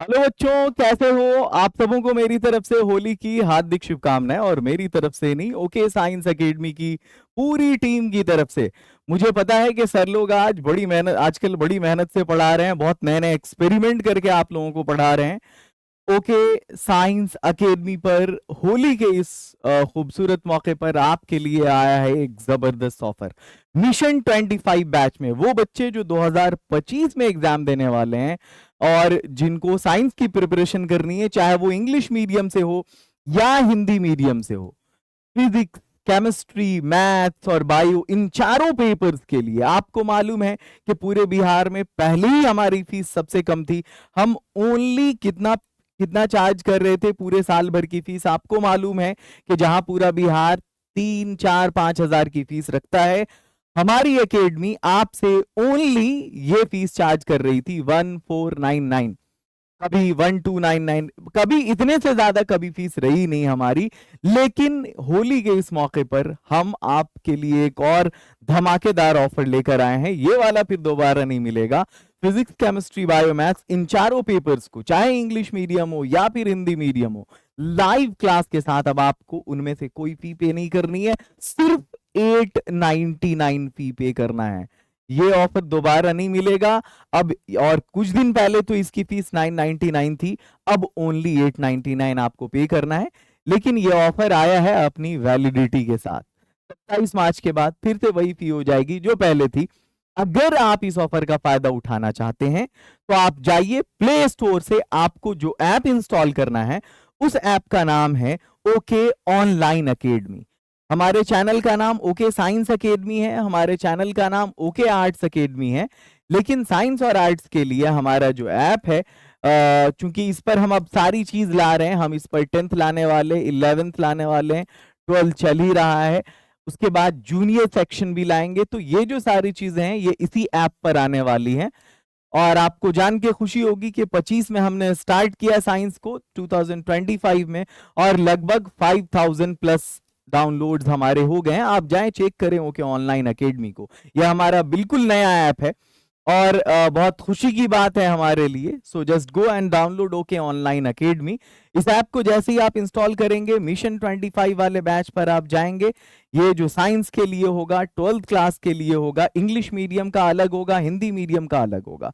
Hello बच्चों, कैसे हो आप? सबों को मेरी तरफ से होली की हार्दिक शुभकामनाएं, और मेरी तरफ से नहीं, ओके साइंस एकेडमी की पूरी टीम की तरफ से। मुझे पता है कि सर लोग आजकल बड़ी मेहनत से पढ़ा रहे हैं, बहुत नए नए एक्सपेरिमेंट करके आप लोगों को पढ़ा रहे हैं। ओके साइंस एकेडमी पर होली के इस खूबसूरत मौके पर आपके लिए आया है एक जबरदस्त ऑफर। मिशन 25 बैच में वो बच्चे जो 2025 में एग्जाम देने वाले हैं और जिनको साइंस की प्रिपरेशन करनी है, चाहे वो इंग्लिश मीडियम से हो या हिंदी मीडियम से हो, फिजिक्स, केमिस्ट्री, मैथ्स और बायो, इन चारों पेपर्स के लिए आपको मालूम है कि पूरे बिहार में पहले ही हमारी फीस सबसे कम थी। हम ओनली कितना कितना चार्ज कर रहे थे पूरे साल भर की फीस? आपको मालूम है कि जहां पूरा बिहार 3, 4, 5 हजार की फीस रखता है, हमारी एकेडमी आपसे ओनली ये फीस चार्ज कर रही थी 1499, कभी 1299, कभी इतने से ज्यादा कभी फीस रही नहीं हमारी। लेकिन होली के इस मौके पर हम आपके लिए एक और धमाकेदार ऑफर लेकर आए हैं। ये वाला फिर दोबारा नहीं मिलेगा। फिजिक्स, केमिस्ट्री, बायो, मैथ्स, इन चारों पेपर्स को, चाहे इंग्लिश मीडियम हो या फिर हिंदी मीडियम हो, लाइव क्लास के साथ अब आपको उनमें से कोई फी पे नहीं करनी है, सिर्फ 899 फी पे करना है। ये ऑफर दोबारा नहीं मिलेगा अब। और कुछ दिन पहले तो इसकी फीस 999 थी, अब ओनली 899 आपको पे करना है। लेकिन ये ऑफर आया है अपनी वैलिडिटी के साथ। 27 मार्च के बाद फिर से वही फी हो जाएगी जो पहले थी। अगर आप इस ऑफर का फायदा उठाना चाहते हैं तो आप जाइए प्ले स्टोर से, आपको जो ऐप इंस्टॉल करना है उस ऐप का नाम है ओके ऑनलाइन अकेडमी। हमारे चैनल का नाम ओके साइंस एकेडमी है, हमारे चैनल का नाम ओके आर्ट्स एकेडमी है। लेकिन साइंस और आर्ट्स के लिए हमारा जो ऐप है, चूंकि इस पर हम अब सारी चीज ला रहे हैं, हम इस पर 10th लाने वाले, 11th लाने वाले हैं, 12th चल ही रहा है, उसके बाद जूनियर सेक्शन भी लाएंगे, तो ये जो सारी चीजें हैं ये इसी ऐप पर आने वाली हैं। और आपको जान के खुशी होगी कि 25 में हमने स्टार्ट किया साइंस को, 2025 में, और लगभग 5000 प्लस डाउनलोड्स हमारे हो गए हैं। आप जाएं चेक करें ओके ऑनलाइन एकेडमी को। यह हमारा बिल्कुल नया ऐप है और बहुत खुशी की बात है हमारे लिए। So just go and download okay online academy. इस ऐप को जैसे ही आप इंस्टॉल करेंगे, मिशन 25 वाले बैच पर आप जाएंगे। ये जो साइंस के लिए होगा, 12th क्लास के लिए होगा, इंग्लिश मीडियम का अलग होगा, हिंदी मीडियम का अलग होगा।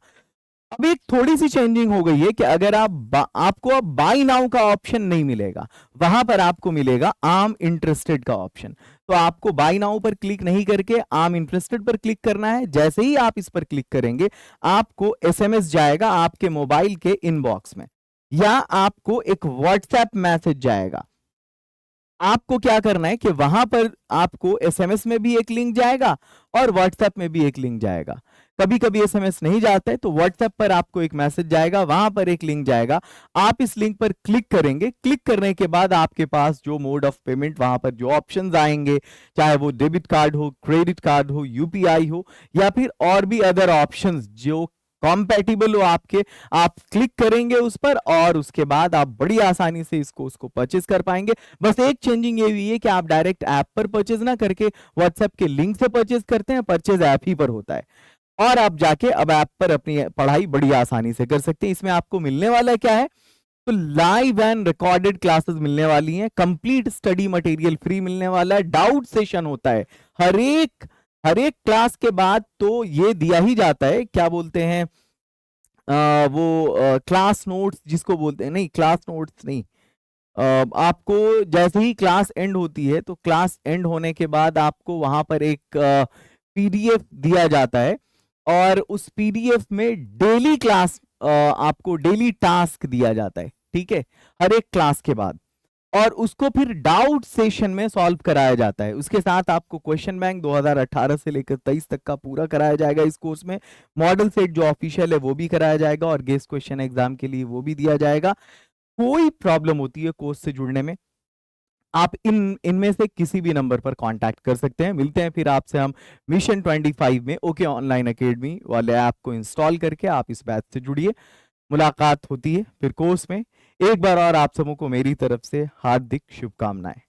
अब एक थोड़ी सी चेंजिंग हो गई है कि अगर आपको अब बाय नाउ का ऑप्शन नहीं मिलेगा, वहां पर आपको मिलेगा आम इंटरेस्टेड का ऑप्शन। तो आपको बाय नाउ पर क्लिक नहीं करके आम इंटरेस्टेड पर क्लिक करना है। जैसे ही आप इस पर क्लिक करेंगे, आपको एसएमएस जाएगा आपके मोबाइल के इनबॉक्स में, या आपको एक व्हाट्सएप मैसेज जाएगा। आपको क्या करना है कि वहां पर आपको एसएमएस में भी एक लिंक जाएगा और व्हाट्सएप में भी एक लिंक जाएगा। कभी कभी एसएमएस नहीं जाता है तो व्हाट्सएप पर आपको एक मैसेज जाएगा, वहां पर एक लिंक जाएगा। आप इस लिंक पर क्लिक करेंगे। क्लिक करने के बाद आपके पास जो मोड ऑफ पेमेंट, वहां पर जो ऑप्शंस आएंगे, चाहे वो डेबिट कार्ड हो, क्रेडिट कार्ड हो, यूपीआई हो, या फिर और भी अदर ऑप्शंस जो कॉम्पैटिबल हो आपके, आप क्लिक करेंगे उस पर और उसके बाद आप बड़ी आसानी से उसको परचेज कर पाएंगे। बस एक चेंजिंग ये हुई है कि आप डायरेक्ट ऐप पर परचेज ना करके व्हाट्सएप के लिंक से परचेज करते हैं, परचेज ऐप ही पर होता है, और आप जाके अब ऐप पर अपनी पढ़ाई बड़ी आसानी से कर सकते हैं। इसमें आपको मिलने वाला क्या है? तो लाइव एंड रिकॉर्डेड क्लासेस मिलने वाली हैं, कंप्लीट स्टडी मटेरियल फ्री मिलने वाला है, डाउट सेशन होता है हर एक क्लास के बाद। तो ये दिया ही जाता है, क्या बोलते हैं, वो क्लास नोट्स जिसको बोलते हैं, नहीं क्लास नोट्स नहीं, आपको जैसे ही क्लास एंड होती है तो क्लास एंड होने के बाद आपको वहां पर एक पीडीएफ दिया जाता है, और उस पीडीएफ में डेली क्लास, आपको डेली टास्क दिया जाता है, ठीक है, हर एक क्लास के बाद, और उसको फिर डाउट सेशन में सॉल्व कराया जाता है। उसके साथ आपको क्वेश्चन बैंक 2018 से लेकर 23 तक का पूरा कराया जाएगा इस कोर्स में। मॉडल सेट जो ऑफिशियल है वो भी कराया जाएगा, और गेस्ट क्वेश्चन एग्जाम के लिए वो भी दिया जाएगा। कोई प्रॉब्लम होती है कोर्स से जुड़ने में, आप इनमें से किसी भी नंबर पर कांटेक्ट कर सकते हैं। मिलते हैं फिर आपसे हम मिशन 25 में। ओके ऑनलाइन एकेडमी वाले ऐप को इंस्टॉल करके आप इस बैच से जुड़िए। मुलाकात होती है फिर कोर्स में। एक बार और आप सबों को मेरी तरफ से हार्दिक शुभकामनाएं।